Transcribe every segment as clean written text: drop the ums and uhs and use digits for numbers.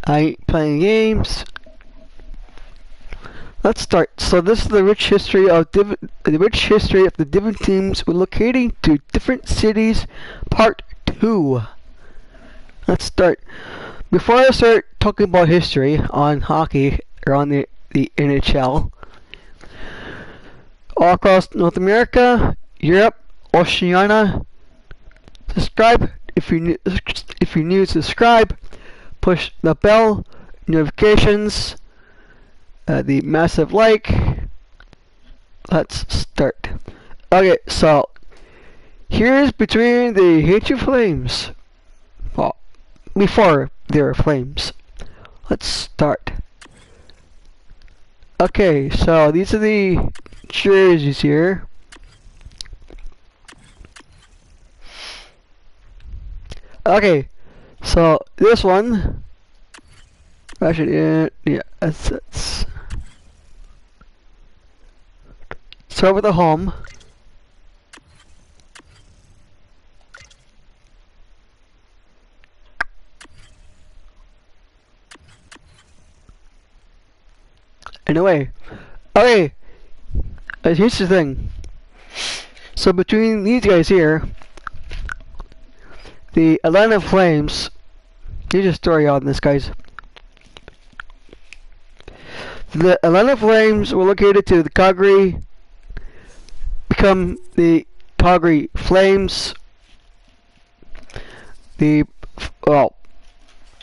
I ain't playing games. Let's start. So this is the rich history of the different teams relocating to different cities, part 2. Let's start. Before I start talking about history on hockey or on the NHL, all across North America, Europe, Oceania, subscribe if you're new. Subscribe, push the bell, notifications. The massive like. Let's start. Okay, so here's between the Hatred Flames. Well, before there were flames. Let's start. Okay, so these are the jerseys here. Okay, so this one. Actually, yeah, that's start with the home. Anyway, okay, here's the thing. So between these guys here, the Atlanta Flames, here's a story on this, guys. The Atlanta Flames were located to the Calgary, become the Calgary Flames. In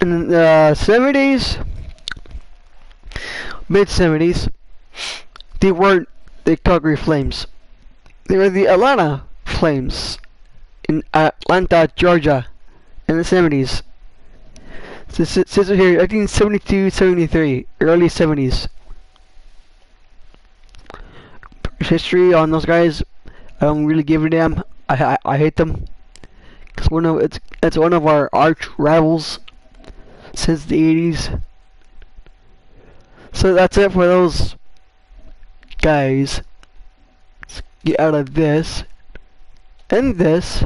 the 70s, mid-70s, they weren't the Calgary Flames. They were the Atlanta Flames in Atlanta, Georgia, in the 70s. So it says it here, 1972, 73, early 70s. History on those guys, I don't really give a damn. I hate them. It's one of our arch rivals since the 80s. So that's it for those guys. Let's get out of this and this.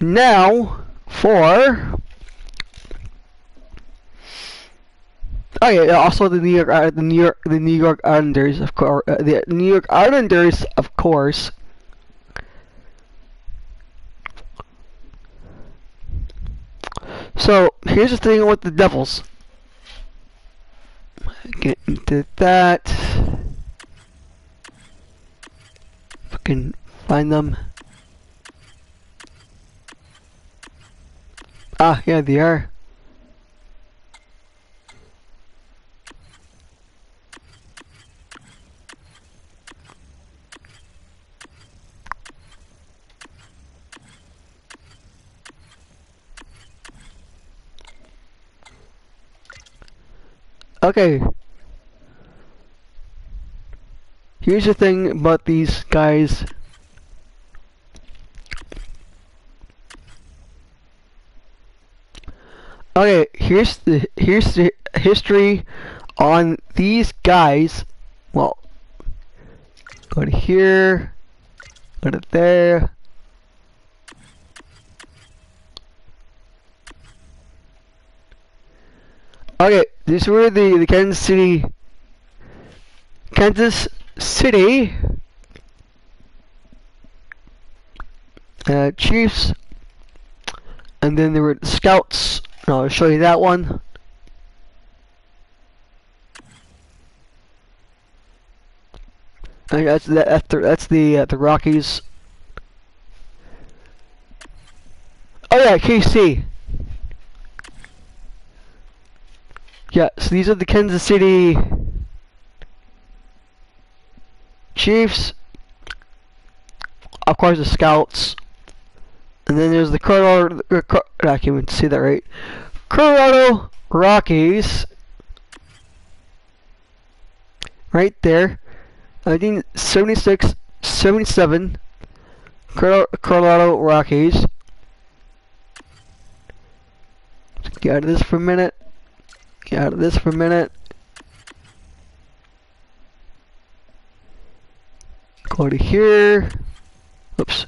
Now for also the New York Islanders, of course. The New York Islanders, of course. So here's the thing with the Devils. Get into that. If I can find them. Ah, yeah, they are. Okay. Here's the thing about these guys. Okay, here's the history on these guys. Well, go to here, go to there. Okay, these were the Kansas City Chiefs, and then there were the Scouts. And I'll show you that one. And that's the Rockies. Oh yeah, KC. Yeah, so these are the Kansas City Chiefs. Of course, the Scouts. And then there's the Colorado, I can't even see that right. Colorado Rockies. Right there. 1976, 77. Colorado Rockies. Get out of this for a minute. Get out of this for a minute. Go to here. Oops.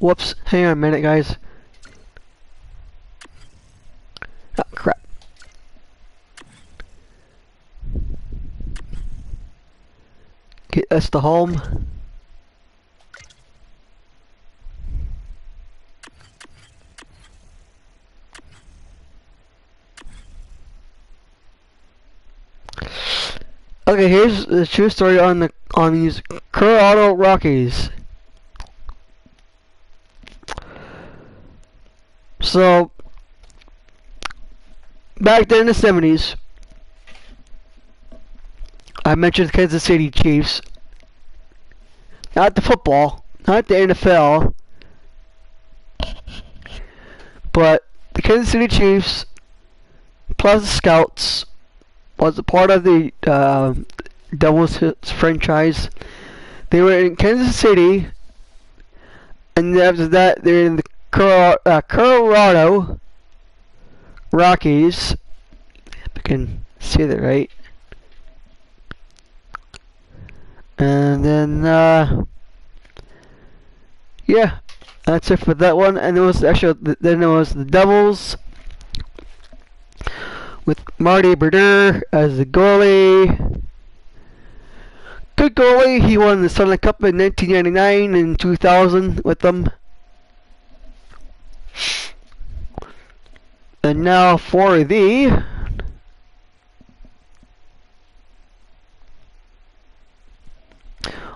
Whoops, hang on a minute, guys. Oh, crap. Okay, that's the home. Okay, here's the true story on these Colorado Rockies. So, back then in the 70s, I mentioned the Kansas City Chiefs. Not the football, not the NFL, but the Kansas City Chiefs plus the Scouts was a part of the Devils franchise. They were in Kansas City, and after that, they're in the Colorado Rockies. If I can say that right. And then, yeah, that's it for that one. And it was actually, then it was the Devils with Marty Brodeur as the goalie. Good goalie. He won the Stanley Cup in 1999 and 2000 with them. And now for the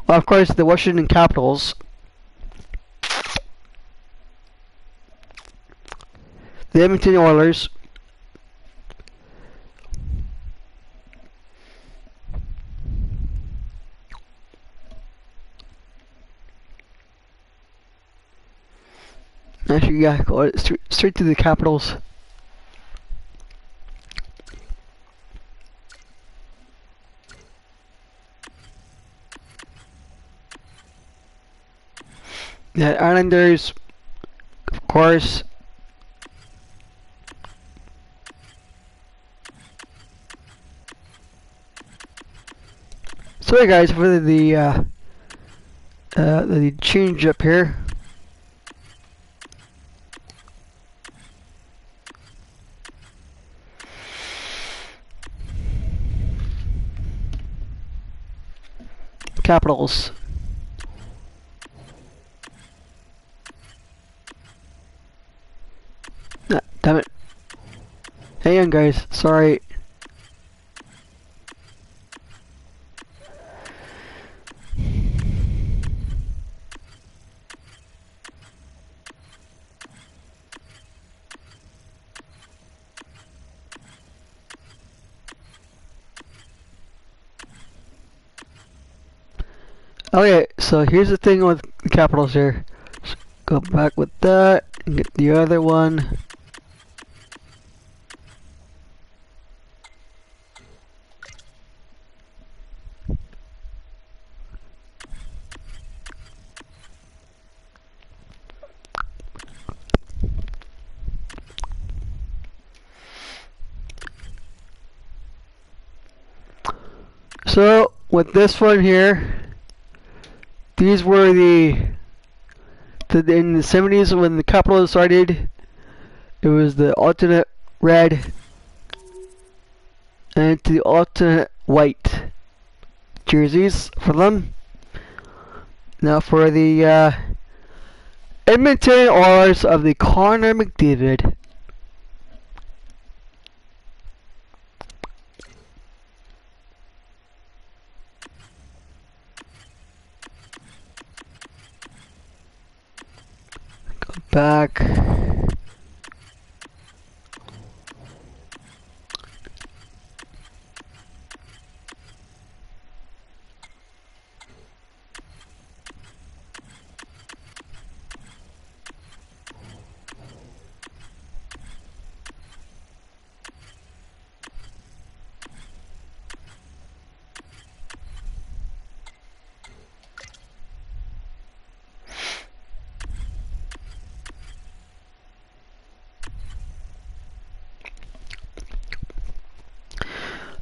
well, of course, the Washington Capitals. The Edmonton Oilers. Actually, yeah, go straight to the Capitals. The Islanders, of course. Sorry guys for the change up here. Capitals. Ah, damn it. Hang on guys, sorry. Okay, so here's the thing with the Capitals here. Just go back with that and get the other one. So with this one here, these were in the 70s when the Capitals started. It was the alternate red and the alternate white jerseys for them. Now for the Edmonton Oilers of the Connor McDavid. Go back.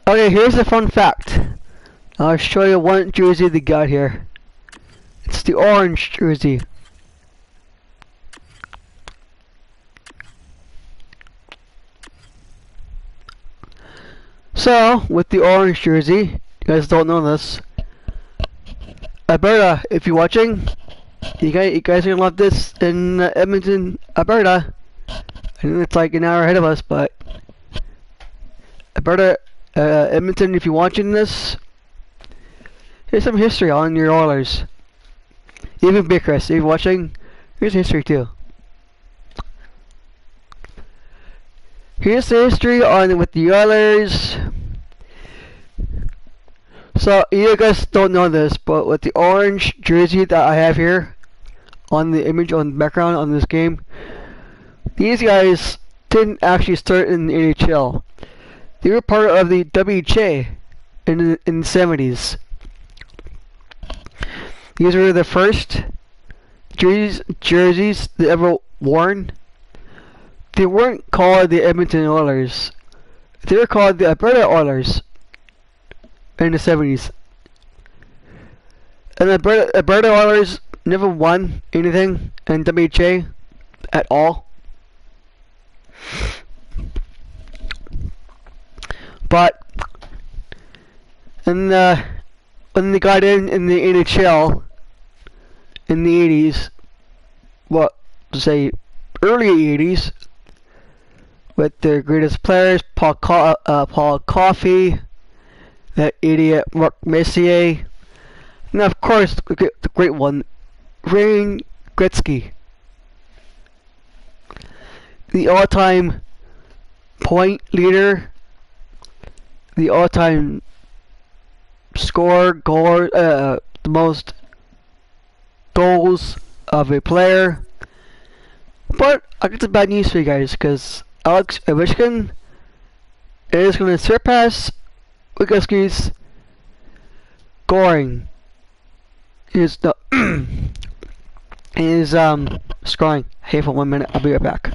Okay, here's a fun fact. I'll show you one jersey they got here. It's the orange jersey. So, with the orange jersey, you guys don't know this. Alberta, if you're watching, you guys are gonna love this in Edmonton, Alberta. I know it's like an hour ahead of us, but Alberta, Edmonton, if you're watching this, here's some history on your Oilers. Even Big Chris, if you're watching, here's history too. Here's the history on with the Oilers. So you guys don't know this, but with the orange jersey that I have here on the image on the background on this game, these guys didn't actually start in the NHL. They were part of the WHA in the 70s. These were the first jerseys they ever worn. They weren't called the Edmonton Oilers. They were called the Alberta Oilers in the 70s. And Alberta Oilers never won anything in WHA at all. But when they got in the NHL in the 80s, what to say, early 80s, with their greatest players, Paul Coffey, that idiot Mark Messier, and of course the great one, Wayne Gretzky, the all-time point leader, the all-time the most goals of a player. But I got some bad news for you guys, because Alex Ovechkin is going to surpass Gretzky's scoring. Is scoring. Hey, for 1 minute, I'll be right back.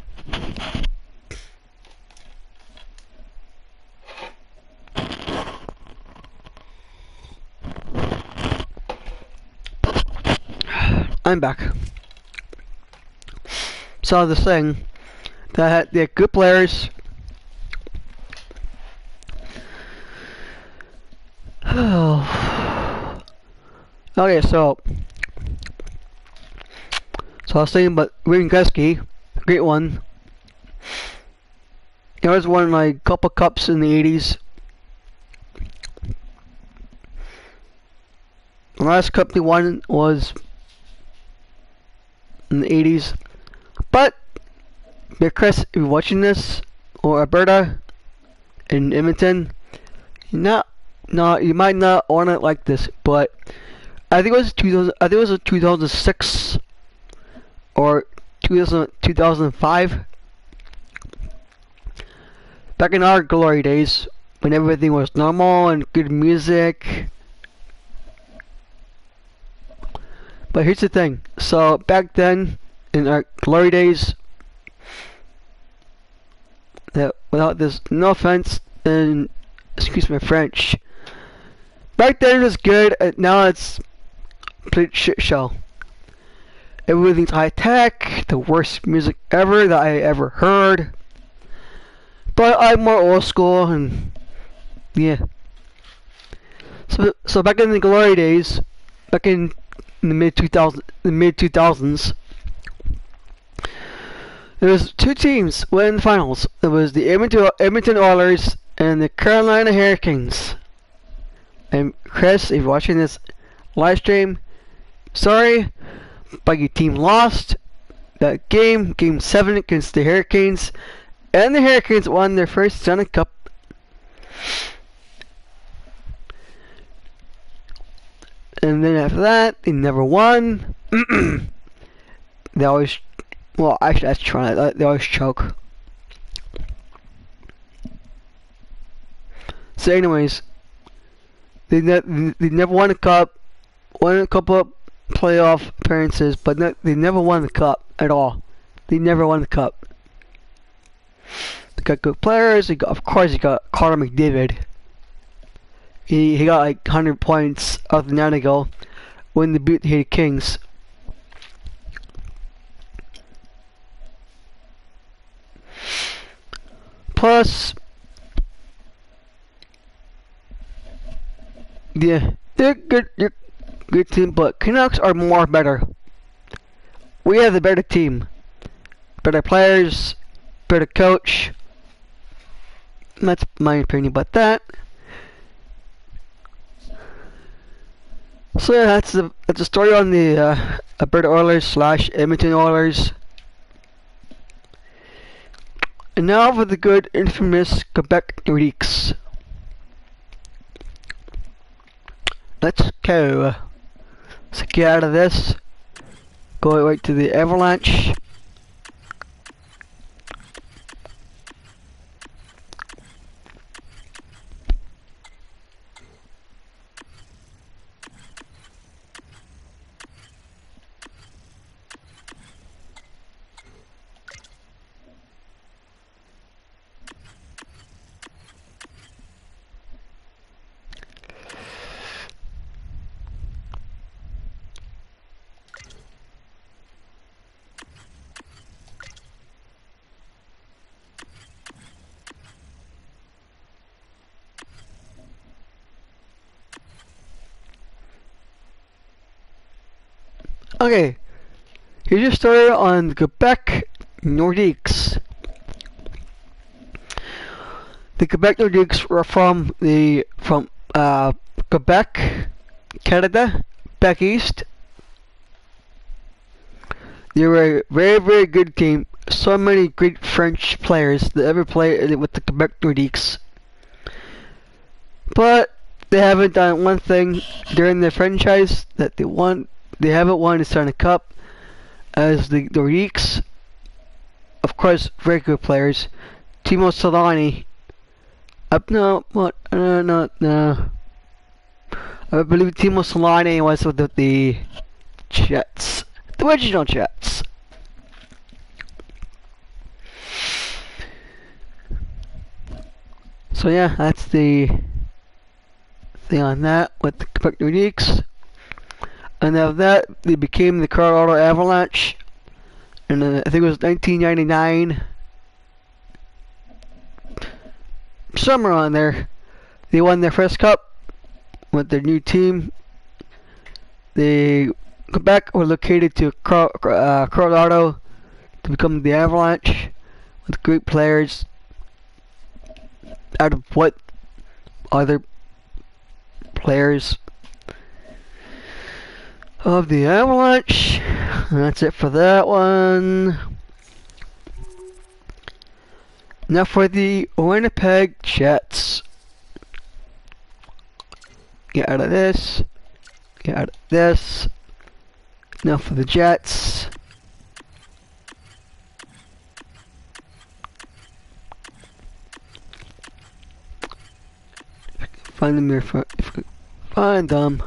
I'm back. So this thing that they're good players. Okay, so I was saying about Wayne Gretzky, great one. He always won like a couple cups in the 80s. The last cup he won was in the 80s. But, Chris, if you're watching this, or Alberta, in Edmonton, you might not want it like this, but I think it was 2006 or 2005. Back in our glory days, when everything was normal and good music. But here's the thing. So back then, in our glory days, that without this, no offense, and excuse my French, back then it was good, and now it's a complete shit show. Everything's high tech, the worst music ever that I ever heard. But I'm more old school, and yeah. So back in the glory days, back in the mid 2000s, there was two teams went in the finals. It was the Edmonton Oilers and the Carolina Hurricanes. And Chris, if you're watching this live stream, sorry, but your team lost that game 7 against the Hurricanes, and the Hurricanes won their first Stanley Cup. And then after that, they never won. They always, well, actually, that's trying. They always choke. So, anyways, they never won a cup. Won a couple of playoff appearances, but they never won the cup at all. They never won the cup. They got good players. Of course, you got Connor McDavid. He got like 100 points out of the night ago when they beat the Kings. Plus, Yeah, they're good. They're good team, but Canucks are more better. We have the better team, better players, better coach. That's my opinion about that. So yeah, that's the story on the Alberta Oilers / Edmonton Oilers. And now for the good, infamous Quebec Nordiques. Let's go. Let's get out of this. Go right to the Avalanche. Okay, here's your story on the Quebec Nordiques. The Quebec Nordiques were from Quebec, Canada, back east. They were a very, very good team. So many great French players that ever played with the Quebec Nordiques. But they haven't done one thing during their franchise that they won. They haven't won the Stanley Cup as the Nordiques. Of course, very good players. Timo Solani. No. I believe Timo Solani was with the Jets. The original Jets. So yeah, that's the thing on that with the Quebec Nordiques. And after that, they became the Colorado Avalanche. And I think it was 1999. Somewhere on there. They won their first cup with their new team. They Quebec were located to Colorado to become the Avalanche with great players. Out of what other players of the Avalanche. And that's it for that one. Now for the Winnipeg Jets. Get out of this. Get out of this. Now for the Jets. Find them here if I find them.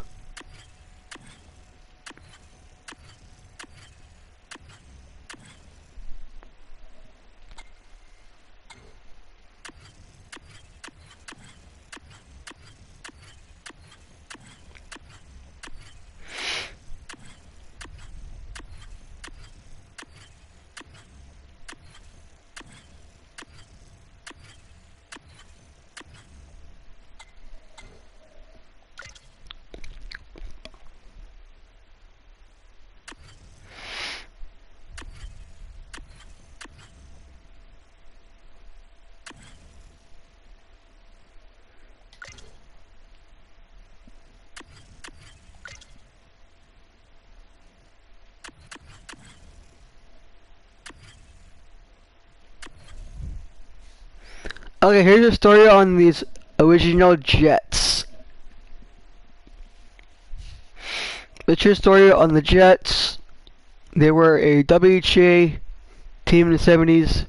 Okay, here's a story on these original Jets. The true story on the Jets. They were a WHA team in the 70s.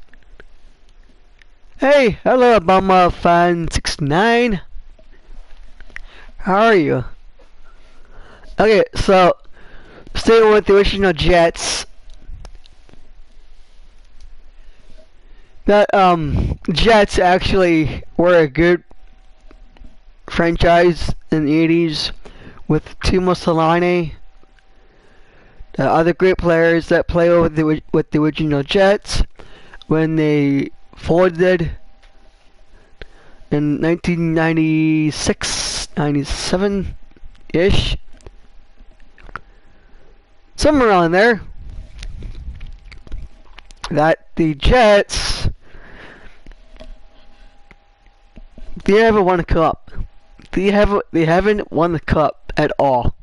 Hey, hello Obama fan 69. How are you? Okay, so staying with the original Jets. That Jets actually were a good franchise in the 80s with Timo Solani, other great players that play with the original Jets when they folded in 1996, 97-ish. Somewhere around there. That the Jets, they haven't won a cup. They haven't won the cup at all.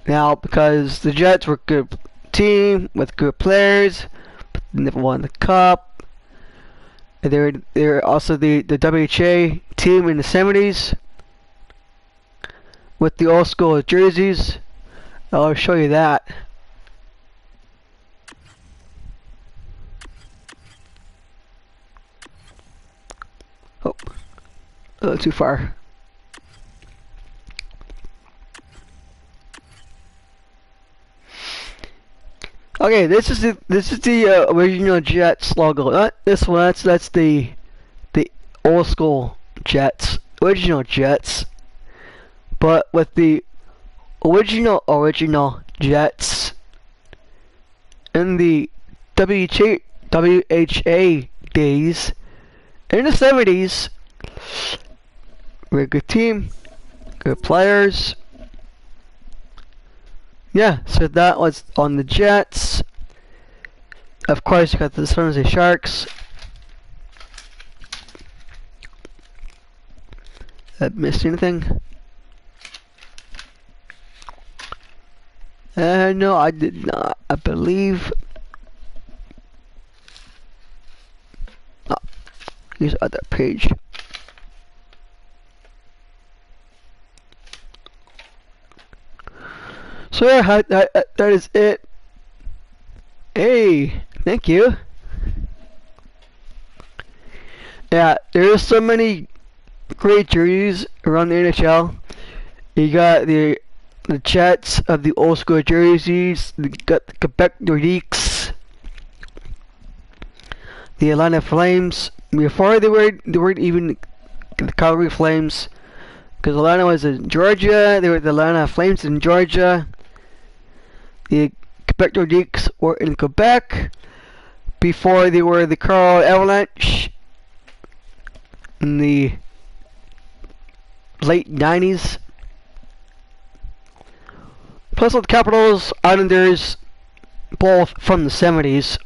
Now, because the Jets were a good team with good players, but they never won the cup. And they're also the WHA team in the 70s with the old school jerseys. I'll show you that. Oh, a little too far. Okay, this is the original Jets logo. Not this one. That's the old school Jets, original Jets, but with the original Jets in the WHA days in the 70s. We're a good team, good players. Yeah, so that was on the Jets. Of course, you got the San Jose Sharks. Missed anything? No, I did not. I believe. Oh, here's the other page. So yeah, that is it. Hey, thank you. Yeah, there's so many great jerseys around the NHL. You got the Jets of the old school jerseys. You got the Quebec Nordiques, the Atlanta Flames. Before they weren't even the Calgary Flames, because Atlanta was in Georgia. They were the Atlanta Flames in Georgia. The Quebec Nordiques were in Quebec before they were the Carl Avalanche in the late 90s. Plus with the Capitals, Islanders, both from the 70s.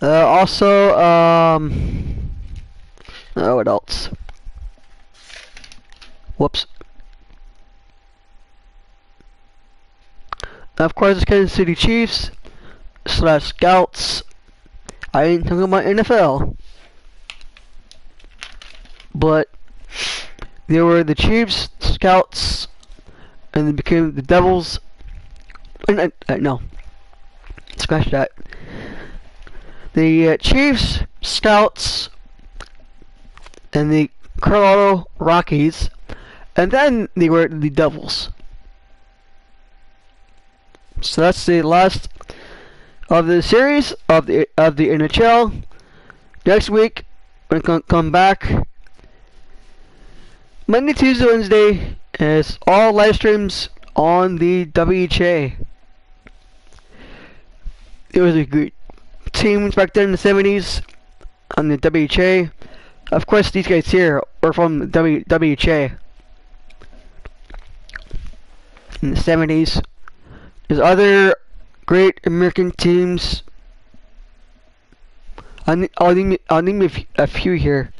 Also, what else? Whoops. Of course, it's Kansas City Chiefs / Scouts. I ain't talking about NFL. But they were the Chiefs, Scouts, and they became the Devils. And no, scratch that. The Chiefs, Scouts, and the Colorado Rockies, and then they were the Devils. So that's the last of the series of the NHL. Next week we're gonna come back Monday, Tuesday, Wednesday is all live streams on the WHA. It was a good teams back then in the 70s on the WHA. Of course, these guys here were from the WHA in the 70s. There's other great American teams. I'll name a few here.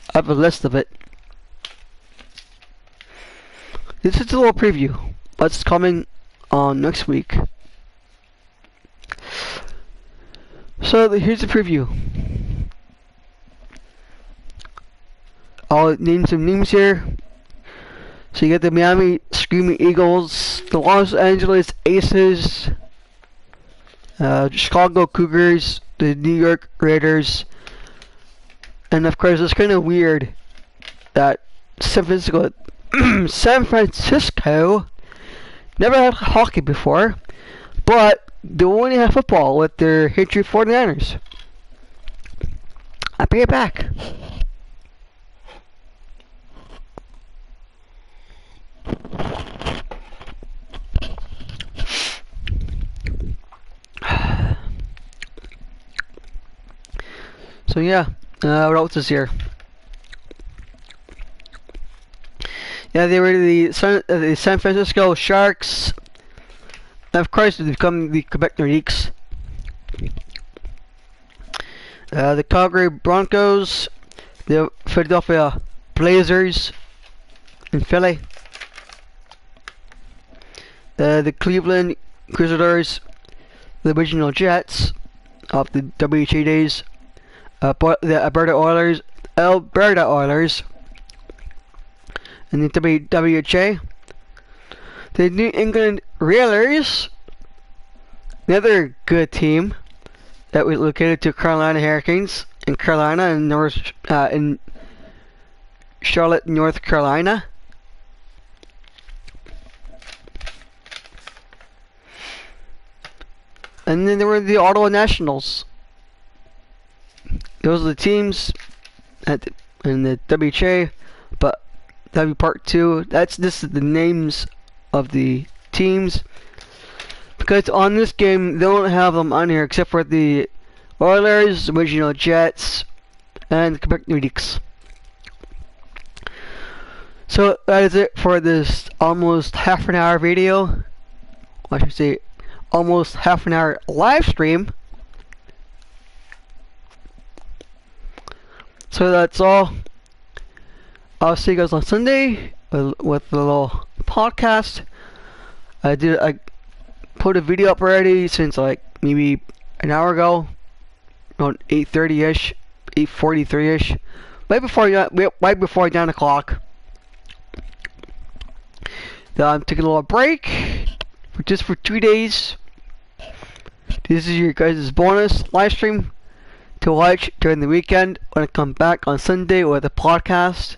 I have a list of it. This is a little preview. What's coming on next week. So here's the preview. I'll name some names here. So you got the Miami Screaming Eagles, the Los Angeles Aces, Chicago Cougars, the New York Raiders, and of course it's kind of weird that San Francisco never had hockey before, but they only have football with their history 49ers. I'll bring it back. So yeah, what else is here? Yeah, they were the San Francisco Sharks. And of course, they become the Quebec Nordiques. The Calgary Broncos, the Philadelphia Blazers in Philly, the Cleveland Crusaders, the original Jets of the WHA days, the Alberta Oilers, and the WHA, the New England Railers, another good team that was located to Carolina Hurricanes in Carolina and in Charlotte, North Carolina. And then there were the Ottawa Nationals. Those are the teams in the WHA, but that'll be part 2. This is the names of the teams. Because on this game, they don't have them on here except for the Oilers, original Jets, and the Quebec Nordiques. So that is it for this almost half an hour video. I should say almost half an hour live stream. So that's all. I'll see you guys on Sunday with the little podcast. I put a video up already since like maybe an hour ago, around 8:30ish, 8:43ish, right before 9 o'clock. Then I'm taking a little break for 2 days. This is your guys' bonus live stream to watch during the weekend when I come back on Sunday with a podcast.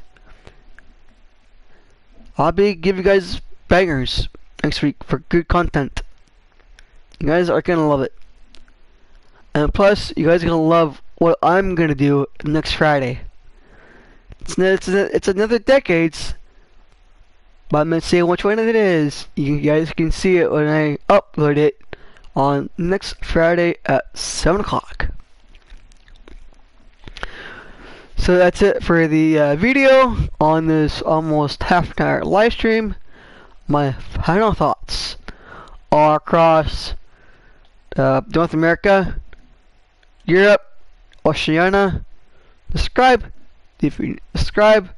I'll be giving you guys bangers next week for good content. You guys are gonna love it. And plus, you guys are gonna love what I'm gonna do next Friday. It's another Decades, but I'm not saying which one it is. You guys can see it when I upload it on next Friday at 7 o'clock. So that's it for the video on this almost half an hour live stream. My final thoughts all across North America, Europe, Oceania. Subscribe if you subscribe.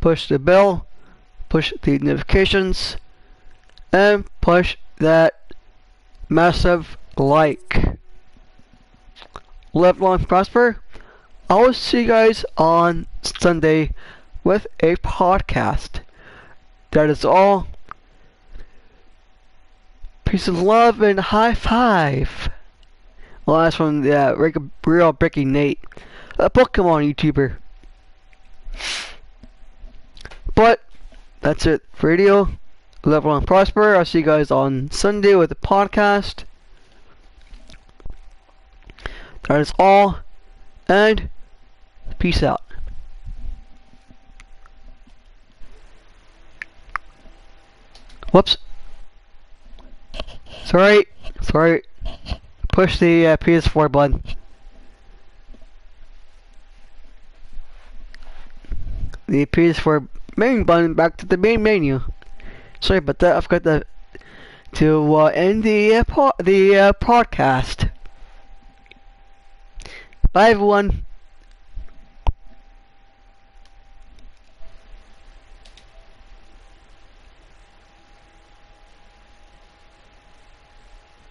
Push the bell, push the notifications, and push that massive like. Live long, prosper. I will see you guys on Sunday with a podcast. That is all. Peace and love and high five. Well, that's from the real Breaking Nate, a Pokemon YouTuber. But that's it for radio. Live long, prosper. I'll see you guys on Sunday with a podcast. That is all. And peace out. Whoops. Sorry. Push the PS4 button. The PS4 main button back to the main menu. Sorry about that. I forgot to end the podcast. Bye everyone.